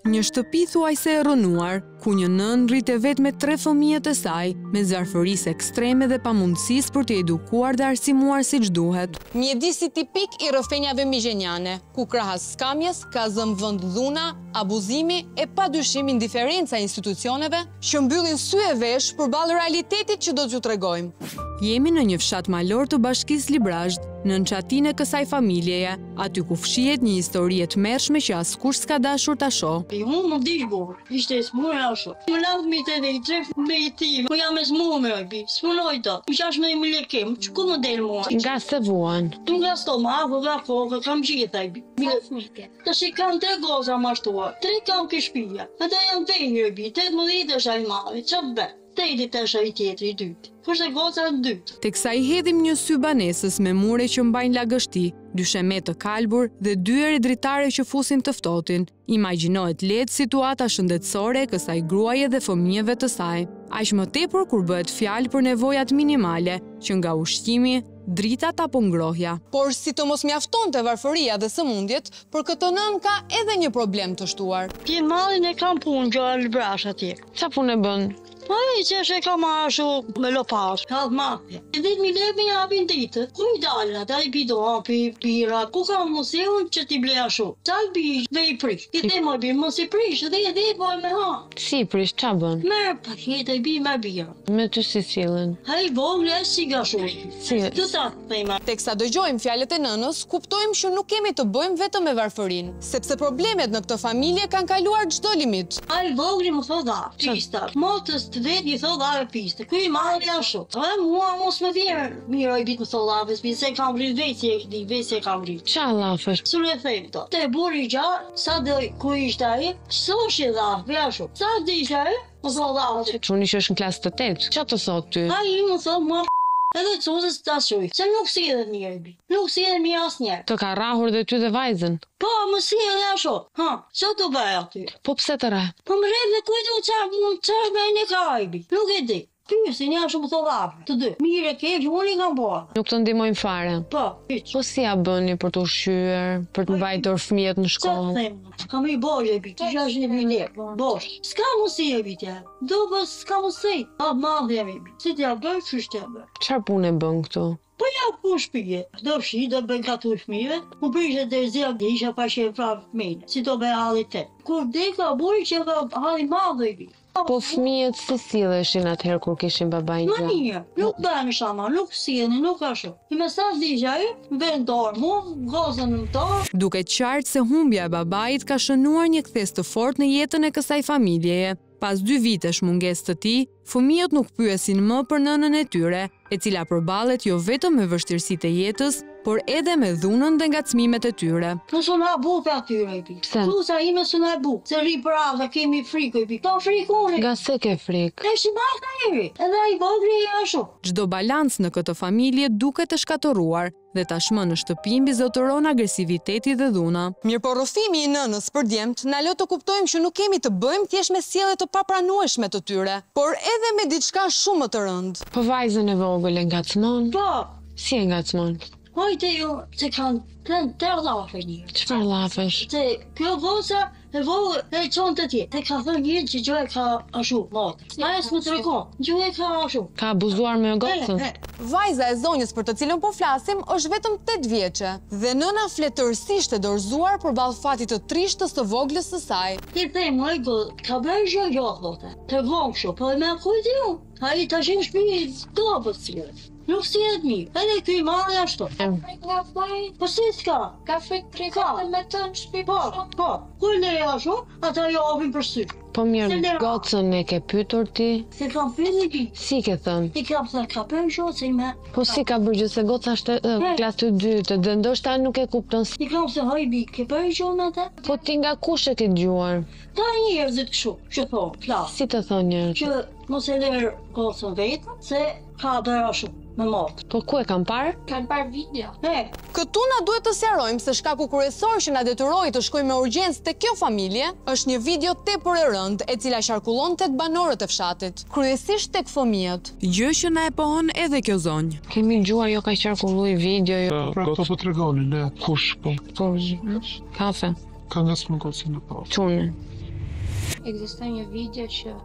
Një shtëpi thuajse e rënuar, ku një nën rritë vetë me 3 fëmijët e saj, me zjarrfërisë ekstreme dhe pamundësisë për të edukuar dhe arsimuar siç duhet. Mjedisi tipik i rrëfenjave migjenjane, ku krahas skamjes ka zënë vend dhuna, abuzimi e padyshim indiferenca e institucioneve që mbyllin sy e vesh përballë realitetit që do t'ju tregojmë. Jemi në një fshat malor të Bashkisë Librazhd, në nënçatinë e kësaj familjeje, aty ku fshihet një histori e tmerrshme që askush s'ka dashur ta shohë. Unë më dish burë, ishte smurë ashtu. Më lavë mi të dhej, tref me i ti, më jam e smurë me ojbi, s'punoj të. Më qash me i më lekem, që ku më delë mua? Nga se vuan? Nga stomakë dhe kokë, kam gjitha i bi. Të shi kam 3 goza mashtuar, 3 kam këshpia. Ata jam vejnë ojbi, 18 është ai madhe, që bë? 80 është ai tjetri i dytë. Kështë e goca e dytë. Teksa i hedhim një sy banesës me mure që mbajnë lagështi, 2 shemet të kalbur dhe 2 ere dritare që fusin të ftohtin, imagjinohet lehtë situata shëndetësore e kësaj gruaje dhe fëmijëve të saj. Aq më tepër kur bëhet fjalë për nevojat minimale, që nga ushqimi, dritat apo ngrohja. Por si të mos mjaftonte varfëria dhe sëmundjet, për këtë nën ka edhe një problem të shtuar. Ti mallin e kam punë gjallë brash atje. Qa punë e bën? Ai që është e kam ashu me lopas, ka mafje. E 10.000 lekë me japin ditë. Ku i dalin ata i bidon, pira, ku ka museun që t'i ble ashu? Qa i bish dhe i prish? I dhe më bi, mos i prish, dhe i dhe i boj me ha. Si i prish, qa bën? Merë pakete, i bi me bira. Me ty si cilën? Ai vogli e si gashu. Si? Të ta thema. Teksa dëgjojmë fjalët e nënës, kuptojmë që nuk kemi të bëjmë vetëm me varfërinë, sepse problemet në këtë familje kanë kaluar çdo limit. Ai vogli më thot da, pista. Motës të vetë i thot da e piste. Ky i malli ashtu. Dhe mua mos më vjerë. Mira i bit më thot da, se kam vrit veci e kam vrit. Qa lafësh? Sure e them to. Te buri gjarë, sa dhe ku ishte ai, soshi da, vjashu. Sa dhe ishte ai, më thot da. Quni që është në klasë të 8, qa të thot ty? Ai më thot mua edhe cuzës të ashuj, se nuk si edhe mirë bi. Nuk si edhe mirë as njerë. Të ka rahur dhe ty dhe vajzën? Po, më si edhe asho. Ha, që të bëj aty? Po pse të rah? Po më rejtë dhe kujtu qarë me një ka ajbi. Nuk e di. Pysi një ashtu më thollave, të dy. Mire ke, që unë i kam bërë. Nuk të ndihmojnë fare? Po, hiq. Po si ja bëni për të ushqyer, për të mbajtur fëmijët në shkollë? Qa them? Kam i bojë e bit, 60.000 lekë, bosh. S'ka mësi e bitja. Do bës s'ka mësi. A madhe e bit. Si t'ja bëj, qështë t'ja bëj. Qarë punë e bën këtu? Po ja ku shpije. Do fshi, do bën katu fëmijëve. Mu prishe dhe zia, isha pa që e prapë fëmijë. Si do bëj halli te. Kur deka buri që dhe halli madhe e bit. Po fëmijët si silleshin atëherë kur kishin babain Më gjallë? mirë, nuk bëni shama, nuk sjellni, nuk ashtu. I mesazh digja ai, vën dorë, mu gozën në dorë. Duket qartë se humbja e babait ka shënuar një kthes të fortë në jetën e kësaj familjeje. Pas 2 vitesh mungesë të tij, fëmijët nuk pyesin më për nënën e tyre, e cila përballet jo vetëm me vështirësitë e jetës, por edhe me dhunën dhe ngacmimet e tyre. Mos u na bu për atyre i pi. Pse? Kusa ime s'u na bu. Se rri për avë, kemi frikë i pi. Ka frikë unë. Nga se ke frikë? E shi marka eri. Edhe ai vogli i ashtu. Çdo balancë në këtë familje duket të shkatoruar dhe tashmë në shtëpi mbizotëron agresiviteti dhe dhuna. Mirë, po rrëfimi i nënës për djemt na lë të kuptojmë që nuk kemi të bëjmë thjesht me sjellje të papranueshme të tyre, por edhe me diçka shumë më të rëndë. Po vajzën e vogël e ngacmon? Po, Si e ngacmon? hojte jo, se kanë të lafe një. Çfarë lafesh? Se kjo goca e vogël e qonë të tjetë. Te ka thënë një që gjë e ka ashtu, motë. Aja s'më të rekon, gjë e ka ashtu. Ka abuzuar me gocën? Vajza e zonjës për të cilën po flasim është vetëm 8 vjeçe dhe nëna fletërsisht e dorëzuar përballë fatit të trishtës të voglës së saj. Ti them, oj go, ka bërë gjë jo thotë. Të vongshu, po me kujt ju? Ai tash në shtëpi dobët si. Nuk si e mirë. Edhe ky malli ashtu. Nga flaj, Po si s'ka? ka frikë trikate me të në shpi Po. Kur ne ashtu, ata jo ovin për sy. Po mirë, gocën e ke pyetur ti? Se kam pyetur ti. Si ke thënë? I kam thënë ka bërë gjë se me. Po si ka bërë gjë se goca është klasë të 2 dhe ndoshta nuk e kupton. I kam se hajbi, ke bërë gjë me atë? Po ti nga kush e ke dëgjuar? Ta njerëzit kështu, që thonë, plas. Si të thonë njerëz? Që mos e lërë gocën vetën, se ka bërë ashtu, me motë. Po ku e kam parë? kanë parë video. Këtu na duhet të sqarojmë se shkaku kryesor që na detyroi të shkojmë me urgjencë te kjo familje është një video tepër e rëndë e cila qarkullon tek banorët e fshatit, kryesisht tek fëmijët. Gjë që na e pohon edhe kjo zonjë. Kemi dëgjuar jo ka qarkulluar video jo. Pra po tregoni, ne kush po? Po kafe. Ka ngasmë gocën e po. Çunë. Ekziston një video që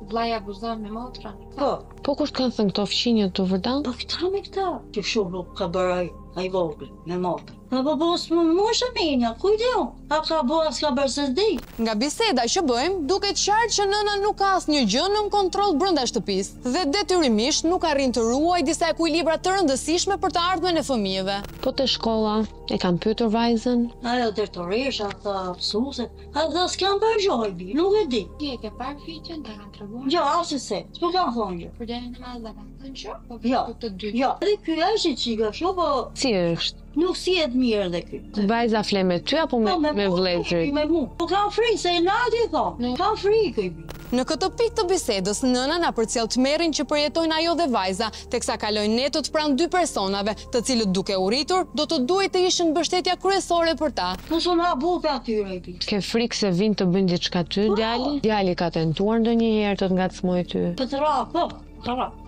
vllai abuzon me motrën. Po kush kanë thënë këto fqinje të vërtetë? Po këta me këta. Që shumë ka bërë ai vogël me motrë. Po më moshë minja, kujteu. A ka bërë s'ka bërë se s'di. Nga biseda që bëjmë, duket qartë që nëna nuk ka asnjë gjë nën kontroll brenda shtëpisë dhe detyrimisht nuk arrin të ruaj disa ekuilibra të rëndësishme për të ardhmen e fëmijëve. Po te shkolla e kanë pyetur vajzën? Ajo direktoresha, tha mësuese, ata s'kan bërë gjojbi, nuk e di. Ti e ke parë videon dhe kanë treguar? Jo, asë se, s'po kanë thonë gjë. Për deri në madhe kanë thënë që? Po Jo, të dy. jo. Edhe ky është i çika, shu, po Si është? nuk sihet mirë edhe ky. Vajza fle me ty apo me vëllezërit? Me mu. Po kanë frikë se e nati thonë. Kanë frikë i bi. Në këtë pikë të bisedës, nëna na përcjell tmerrin që përjetojnë ajo dhe vajza, teksa kalojnë netët pranë dy personave, të cilët duke u rritur, do të duhet të ishin mbështetja kryesore për ta. Mos u na bupe atyre i bi. Ke frikë se vinë të bëjnë diçka ty, djali? Djali ka tentuar ndonjëherë të ngacmoj ty? Për të ra, po.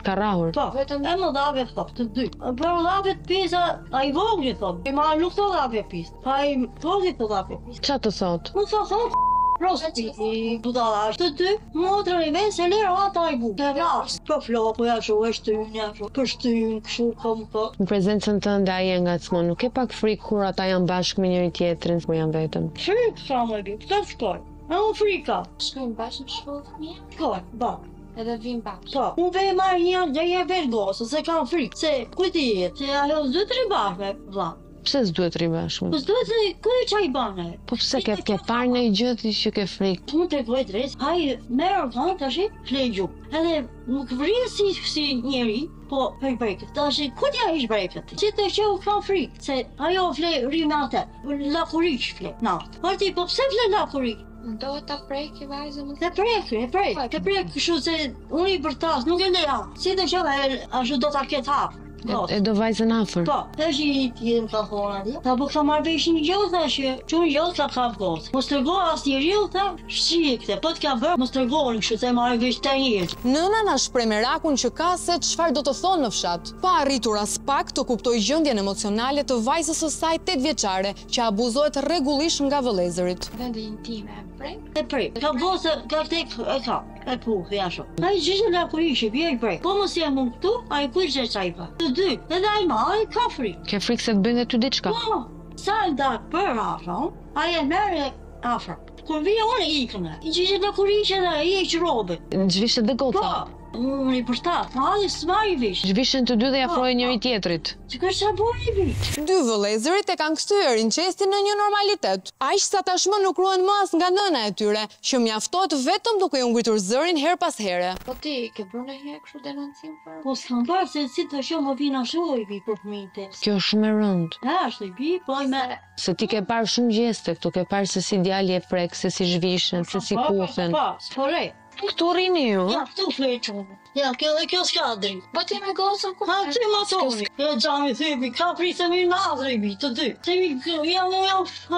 Ka rahur? Po, vetëm e më dhave thot, të dy. Për dhave të pisa, a i vogli thot. I ma nuk të dhave pisa. Pa i vogli të dhave pisa. Qa të thot? Më thot, rosti i budala. Të dy, motrën i ven se lera ata i bu. Të rast, po floku ja shu, e shtynë, për shtynë, këshu, kom, po. Në prezencën tënde ai e ngacmon, nuk e pak frikë kur ata janë bashkë me njëri tjetrin, kur janë vetëm? Frikë, sa më bi, këtë shkoj. E më frika. Shkojnë bashkë në shkollë fëmijë? Shkoj, bak. Edhe vinë bashkë. Po, unë vej marrë një dhe je vetë gosë, se kam frikë, se kujti jetë, se ajo s'duhet të ribashme, vla. Pse s'duhet ribashme? Po s'duhet se kujti qa i bane. Po pse ke parë në i gjëti që ke frikë? Unë të kujtë drejtë, hajë merë kanë të ashtë flegju. Edhe nuk vrije si njeri, po brekët, të ashtë kujtja ish brekët. Si të që u kam frikë, se ajo fle rime atë, lakuriq fle, natë. Parti, po pse fle lakuriq? Ndohet ta preki vajzën? E prek, kështu se unë i bërtas, nuk e leja. Si të që ashtu do t'a ketë hapë. E do vajzën afër? Po, është i tjetër ka thonë atje. Ta po këta marrë vesh një gjë, tha që unë gjë ka kap gosë. Mos tërgo as një riu, tha, shqikte, po t'ka bërë, mos tërgoni kështu se marrë vesh të njërë. Nëna na shpreh merakun që ka se çfarë do të thonë në fshat. Pa arritur as pak të kuptoj gjendjen emocionale të vajzës së saj 8 vjeçare, që abuzohet rregullisht nga vëllezërit. Vendi intime e prek. Ka gosë, ka tek e ka. E puh, jasho. A i gjithë nga kurishi, bje i prek. Po mos jem unë këtu, a i kujtë që i pa. Të dy, edhe a i ma, a i ka frikë. Ke frikë se të bëjnë ty diçka? Po, sa e nda për afra, a i e merë afra. Kur vija unë e ikënë, i gjithë nga kurishi edhe i e që robe. Zhvishet dhe gota? Po. Unë i përshtat, ma adhe s'ma i vish. Zhvishen të dy dhe afrojë njëri tjetrit. Që kërë sa bojë i vish. Dy vëllezërit e kanë kthyer incestin në një normalitet. Aq sa tashmë nuk ruhen më as nga nëna e tyre, që mjaftohet vetëm duke u ngritur zërin her pas here. Po ti ke bërë ndonjëherë kështu denoncim për? Po s'kam bërë se si të shoh më vjen ashtu i vi për fëmijët. Kjo është shumë e rëndë. Është i bi, po me se ti ke parë shumë gjeste këtu, ke parë se si djali e prek, se si zhvishen, se si kufen. Po, s'pore. Këtu rrini ju? Ja, këtu fleqën. Ja, kjo s'ka dri. Po ti me gosën ku? Ha, ti ma toni. Ja, gjami thybi, ka prisë mi nazri bi, të dy. Se mi, jam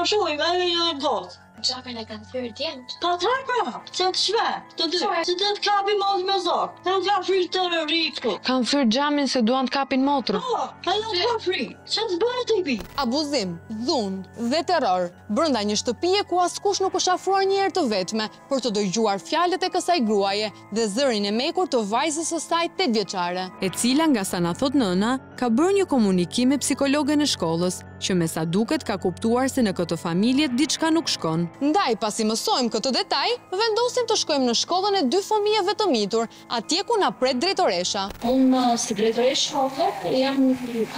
ashtu i me një gosë. Gjamin e kanë thyrë djemët. Pa të pra, që të shve, të dy. Se të të kapi mos me zorë. Të ka fri të rëri këtu. Kanë thyrë gjamin se duan të kapin motrë. Po, edhe ka fri. Që të bëhet të i bi. Abuzim, dhund dhe terror brenda një shtëpie ku askush nuk është afruar një herë të vetme për të dëgjuar fjalët e kësaj gruaje dhe zërin e mekur të vajzës së saj 8 vjeçare, e cila nga sa na thot nëna, ka bërë një komunikim me psikologen e shkollës, që me sa duket ka kuptuar se në këtë familje diçka nuk shkon. Ndaj, pasi mësojmë këtë detaj, vendosim të shkojmë në shkollën e 2 fëmijëve të mitur, atje ku na pret drejtoresha. Unë si drejtoresha jam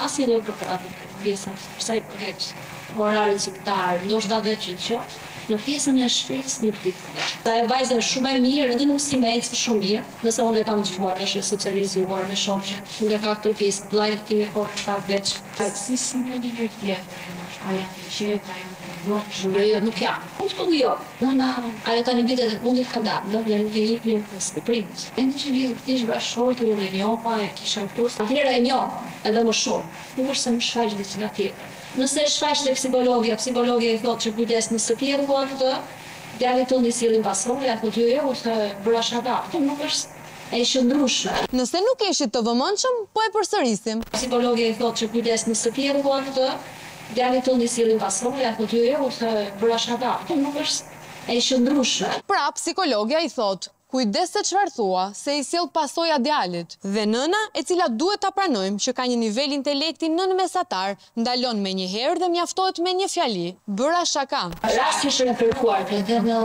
asnjë lloj problemi pjesën sa i përket orarit zyrtar, ndoshta vetë që në pjesën e shpirtës një pikë. Ta e vajza shumë e mirë, edhe nuk si me ecë shumë mirë, nëse unë e kam gjithuar është socializuar me shoqe. Nga ka këtë pjesë, blajt time por ta veç. Si si në një tjetër, aja që nuk jam. Unë të jo. Ajo tani vitet e fundit ka dalë, në vjen një një së primës. E në që vjen këtish bashkëshortë, unë e njoha, e kisha plus. Atëherë e njoha, edhe më shumë. Nuk është se më shfaq dhe që nga tjetër. Nëse shfaq dhe psikologja i thotë që kujdes nëse tjerë po atë, djalit të një silin pasroni, atë të jo, është bëra shaka. Nuk është e shëndrushme. Nëse nuk ishit të vëmendshëm, po e përsërisim. Psikologja i thotë që kujdes nëse tjerë po atë, djalit të një silin pasroni, atë të jo, është bëra shaka. Nuk është e qëndrueshme. Pra, psikologja i thot, kujdes se çfarë thua, se i sjell pasoja djalit. Dhe nëna, e cila duhet ta pranojmë që ka një nivel intelekti nënmesatar, ndalon menjëherë dhe mjaftohet me një fjali. Bëra shaka. Rasti është referuar edhe në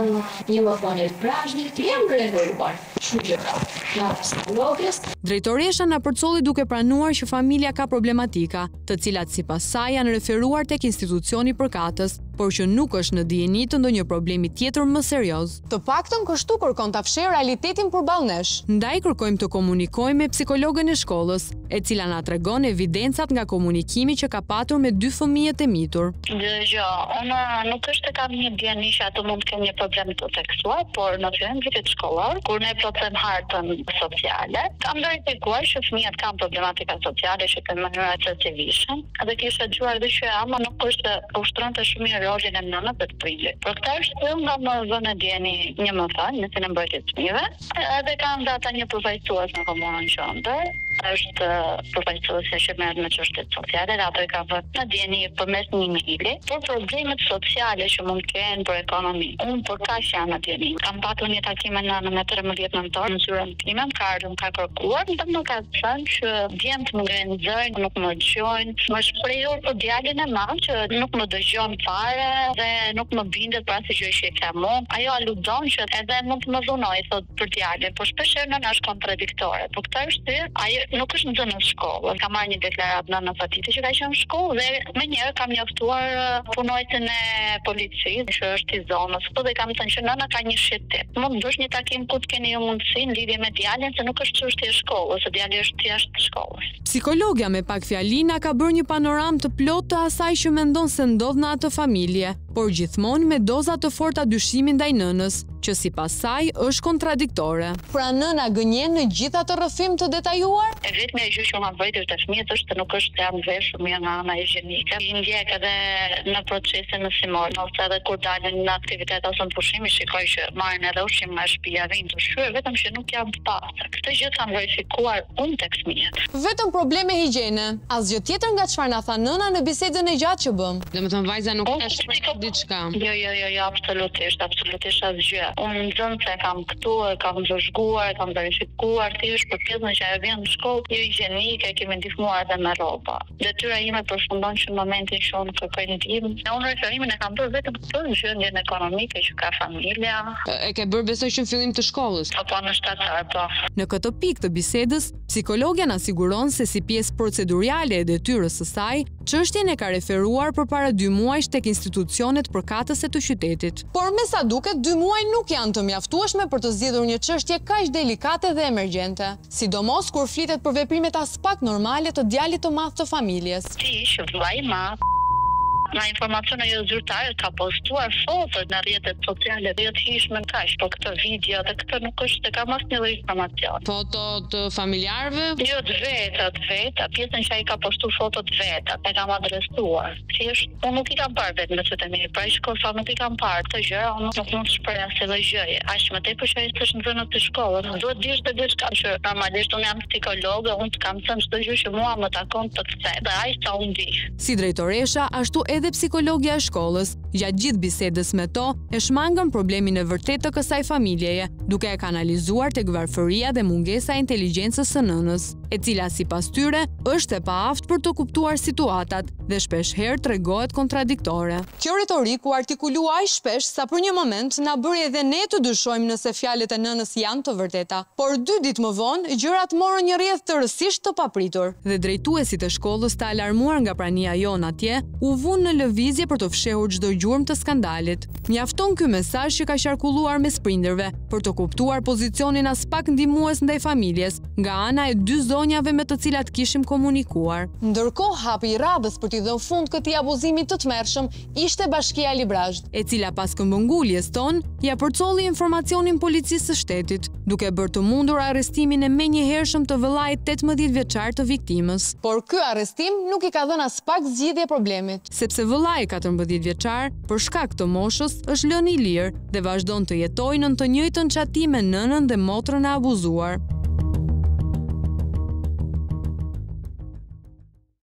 një mëdhënie praznik, jam referuar. Kështu që nga psikologës. Drejtoresha na përcolli duke pranuar që familja ka problematika, të cilat sipas saj janë referuar tek institucioni përkatës, por që nuk është në dijeni të ndonjë problemi tjetër më serioz. Të paktën kështu kërkon ta fshehë realitetin përballë nesh. Ndaj kërkojmë të komunikojmë me psikologën e shkollës, e cila na tregon evidencat nga komunikimi që ka patur me 2 fëmijët e mitur. Unë nuk është të kam një dijeni që ato mund të kenë një problem të tekstuar, por në fillim vitit shkollor, kur ne plotësojmë hartën sociale, kam verifikuar që fëmijët kanë problematika sociale që kanë mënyra të vishën, edhe kisha dëgjuar edhe që ama nuk është ushtronte shumë mirë rolin e nënës dhe të prindit. Për këtë arsye nga më vënë dieni një më falë, në sinë mbrojtje të fëmijëve, edhe kam data një përfaqësues në komunën qendër, është përfaqësuesja që merret me çështjet sociale, dhe ato i ka vënë në dieni përmes një emaili për problemet sociale që mund të kenë për ekonomi. Unë për kaq janë në dieni. Kam patur një takim me nënën në 13 nëntor në zyrën time, ka ardhur, ka kërkuar, dhe më ka thënë që djemt më ngrenë zërin, nuk më dëgjojnë, më shprehur për djalin e madh që nuk më dëgjon fare dhe nuk më bindet pra se gjë që e ka më. Ajo aludon që edhe mund të më dhunoj, thot për djalin, por shpeshherë nëna është kontradiktore. Për këtë arsye, ajo nuk është në zonën shkollë. Ka marrë një deklaratë nënës atij që ka qenë në shkollë dhe më njëherë kam njoftuar punojtën e policisë që është i zonës, dhe kam thënë që nëna ka një shqetësim. Mund të bësh një takim ku të keni ju mundësi në lidhje me djalin, se nuk është çështje e shkollës, se djali është jashtë shkollës. Psikologja me pak fjalina ka bërë një panoramë të plotë të asaj që mendon se ndodh në atë familje, por gjithmonë me doza të forta dyshimi ndaj nënës, që sipas saj është kontradiktore. Pra nëna gënjen në gjithë atë rrëfim të detajuar? E vetmja gjë që ma vërtet të fëmijët është nuk është të jam veshur mirë nga ana higjienike. I ndjek edhe në procesin në simor, ose edhe kur dalin në aktivitet ose në pushim, shikoj që marrin edhe ushqim nga shtëpia, vinë të shkruaj, vetëm që nuk janë të pastër. Këtë gjë kam verifikuar unë tek fëmijët. Vetëm probleme higjiene, asgjë tjetër nga çfarë na tha nëna në bisedën e gjatë që bëm. Domethënë vajza nuk ka shprehur diçka. Jo, absolutisht asgjë. Unë nxënëse kam këtu, kam zhguar, kam verifikuar, thjesht për pjesën që ajo vjen në shkollë, jo higjienike, kemi ndihmuar edhe me rroba. Detyra ime përfundon që në momentin që unë kërkoj ndihmë, unë referimin e kam bërë vetëm këtë në gjendjen ekonomike që ka familja. E ke bërë besoj që në fillim të shkollës. Po në shtator, po. Në këtë pikë të bisedës, psikologja na siguron se si pjesë procedurale e detyrës së saj, çështjen e ka referuar përpara 2 muajsh tek institucionet përkatëse të qytetit. Por me sa duket, 2 muaj nuk janë të mjaftueshme për të zgjidhur një çështje kaq delikate dhe emergjente, sidomos kur flitet për veprimet as pak normale të djalit të madh të familjes. Ti që vllai i madh nga informacione jo zyrtare ka postuar foto në rrjetet sociale dhe jo të hishme kaq, po këtë video dhe këtë nuk është të kam asnjë lloj informacion. Foto të familjarëve? Jo të veta, pjesën që ai ka postuar foto të veta, e kam adresuar. Thjesht unë nuk i kam parë vetëm nëse të mirë, pra shkolla nuk i kam parë këtë gjë, unë nuk mund të shpreh asnjë lloj gjëje. Aq më tepër që ai është në zonën e shkollës. Duhet dish të diçka që normalisht unë jam psikologe, unë të kam thënë çdo gjë që mua më takon të kthem. Dhe ai sa unë di. Si drejtoresha, ashtu edhe psikologja e shkollës, gjatë gjithë bisedës me to, e shmangën problemin e vërtet të kësaj familjeje, duke e kanalizuar tek varfëria dhe mungesa e inteligjencës së nënës, e cila sipas tyre është e paaftë për të kuptuar situatat dhe shpesh herë tregohet kontradiktore. Kjo retorik u artikulua aq shpesh sa për një moment na bëri edhe ne të dyshojmë nëse fjalët e nënës janë të vërteta. Por 2 ditë më vonë, gjërat morën një rrjedh të rësisht të papritur dhe drejtuesit e shkollës të alarmuar nga prania jon atje, u vunë në lëvizje për të fshehur çdo gjurmë të skandalit. Mjafton ky mesazh që ka qarkulluar mes prindërve për të kuptuar pozicionin as pak ndihmues ndaj familjes nga ana e 2 zonjave me të cilat kishim komunikuar. Ndërkohë, hapi i radhës për t'i dhënë fund këtij abuzimi të tmerrshëm ishte Bashkia Librazht, e cila pas këmbënguljes ton ja përcolli informacionin policisë së shtetit, duke bërë të mundur arrestimin e menjëhershëm të vëllait 18 vjeçar të viktimës. Por ky arrestim nuk i ka dhënë as pak zgjidhje problemit, sepse vëllai 14 vjeçar, për shkak të moshës, është lënë i lirë dhe vazhdon të jetojë në të njëjtën çati me nënën dhe motrën e abuzuar.